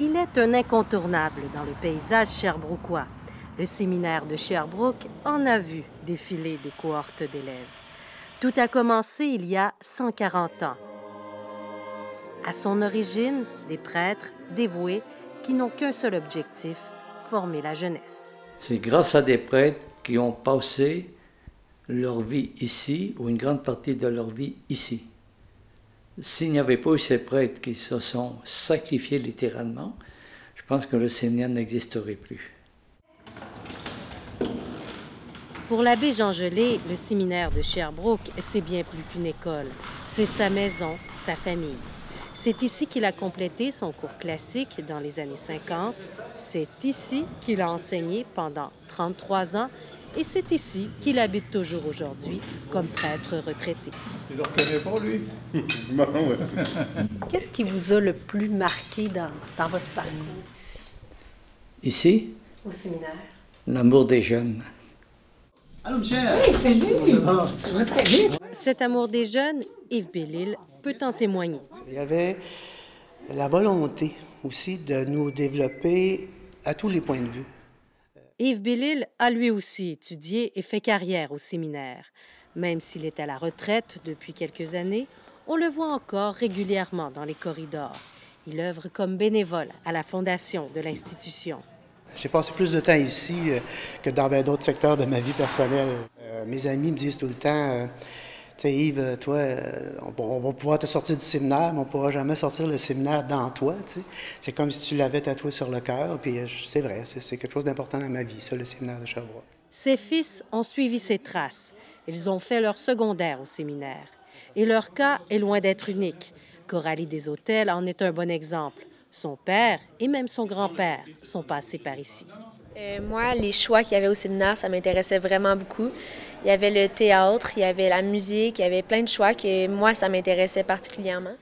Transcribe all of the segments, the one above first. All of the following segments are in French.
Il est un incontournable dans le paysage sherbrookois. Le séminaire de Sherbrooke en a vu défiler des cohortes d'élèves. Tout a commencé il y a 140 ans. À son origine, des prêtres dévoués qui n'ont qu'un seul objectif, former la jeunesse. C'est grâce à des prêtres qui ont passé leur vie ici, ou une grande partie de leur vie ici. S'il n'y avait pas eu ces prêtres qui se sont sacrifiés littéralement, je pense que le séminaire n'existerait plus. Pour l'abbé Jean Gelé, le séminaire de Sherbrooke, c'est bien plus qu'une école. C'est sa maison, sa famille. C'est ici qu'il a complété son cours classique dans les années 50. C'est ici qu'il a enseigné pendant 33 ans. Et c'est ici qu'il habite toujours aujourd'hui, comme prêtre retraité. Tu le reconnais pas, lui? Bon, ouais. Qu'est-ce qui vous a le plus marqué dans votre parcours ici? Ici, Au séminaire? l'amour des jeunes. Allô, Michel! Oui, c'est lui! Bonjour. Ça va très bien. Cet amour des jeunes, Yves Bellil peut en témoigner. Il y avait la volonté aussi de nous développer à tous les points de vue. Yves Bellil a lui aussi étudié et fait carrière au séminaire. Même s'il est à la retraite depuis quelques années, on le voit encore régulièrement dans les corridors. Il œuvre comme bénévole à la fondation de l'institution. J'ai passé plus de temps ici que dans bien d'autres secteurs de ma vie personnelle. Mes amis me disent tout le temps, tu sais Yves, toi, on va pouvoir te sortir du séminaire, mais on ne pourra jamais sortir le séminaire dans toi. T'sais. C'est comme si tu l'avais tatoué sur le cœur, puis c'est vrai, c'est quelque chose d'important dans ma vie, ça, le séminaire de Sherbrooke. Ses fils ont suivi ses traces. Ils ont fait leur secondaire au séminaire. Et leur cas est loin d'être unique. Coralie Deshôtels en est un bon exemple. Son père et même son grand-père sont passés par ici. Moi, les choix qu'il y avait au séminaire, ça m'intéressait vraiment beaucoup. Il y avait le théâtre, il y avait la musique, il y avait plein de choix que moi, ça m'intéressait particulièrement.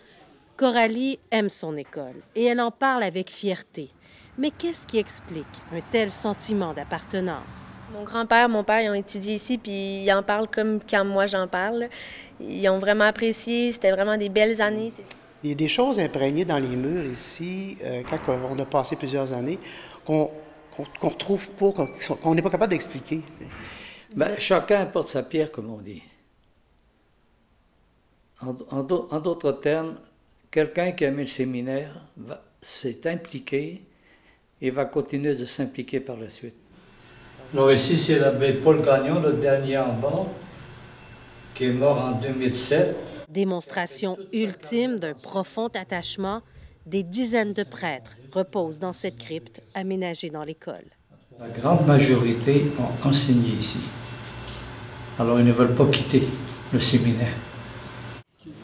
Coralie aime son école et elle en parle avec fierté. Mais qu'est-ce qui explique un tel sentiment d'appartenance? Mon grand-père, mon père, ils ont étudié ici, puis ils en parlent comme quand moi j'en parle. Ils ont vraiment apprécié, c'était vraiment des belles années. Il y a des choses imprégnées dans les murs ici, quand on a passé plusieurs années, qu'on retrouve pas, qu'on n'est pas capable d'expliquer. Ben, chacun apporte sa pierre, comme on dit. En d'autres termes, quelqu'un qui a aimé le séminaire s'est impliqué et va continuer de s'impliquer par la suite. Alors ici, c'est l'abbé Paul Gagnon, le dernier en bas, qui est mort en 2007. Démonstration ultime d'un profond attachement, des dizaines de prêtres reposent dans cette crypte aménagée dans l'école. La grande majorité ont enseigné ici. Alors ils ne veulent pas quitter le séminaire.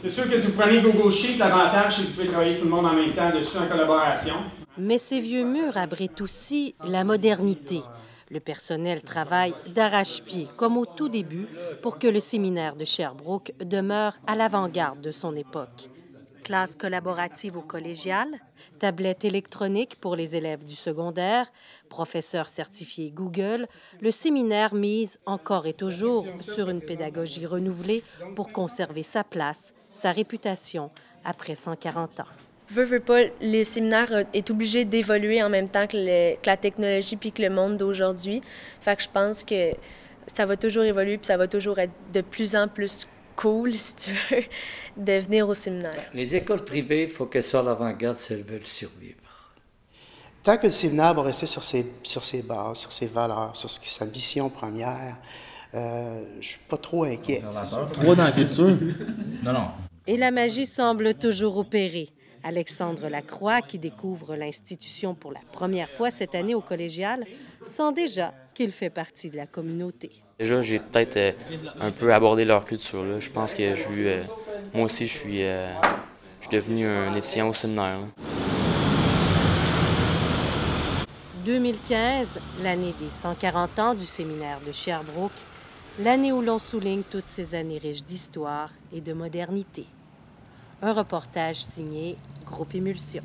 C'est sûr que si vous prenez Google Sheet, l'avantage, c'est que vous pouvez travailler tout le monde en même temps dessus en collaboration. Mais ces vieux murs abritent aussi la modernité. Le personnel travaille d'arrache-pied, comme au tout début, pour que le séminaire de Sherbrooke demeure à l'avant-garde de son époque. Classe collaborative au collégial, tablette électronique pour les élèves du secondaire, professeur certifié Google, le séminaire mise encore et toujours sur une pédagogie renouvelée pour conserver sa place, sa réputation après 140 ans. Veux pas, le séminaire est obligé d'évoluer en même temps que la technologie puis que le monde d'aujourd'hui. Fait que je pense que ça va toujours évoluer puis ça va toujours être de plus en plus cool, si tu veux, de venir au séminaire. Les écoles privées, il faut qu'elles soient à l'avant-garde si elles veulent survivre. Tant que le séminaire va rester sur ses bases, sur ses valeurs, sur sa mission première, je ne suis pas trop inquiet. Trois dans le futur? Non. Et la magie semble toujours opérer. Alexandre Lacroix, qui découvre l'institution pour la première fois cette année au collégial, sent déjà qu'il fait partie de la communauté. Déjà, j'ai peut-être un peu abordé leur culture. Là. Je pense que moi aussi, je suis devenu un étudiant au séminaire. Là. 2015, l'année des 140 ans du séminaire de Sherbrooke, l'année où l'on souligne toutes ces années riches d'histoire et de modernité. Un reportage signé Groupe Émulsion.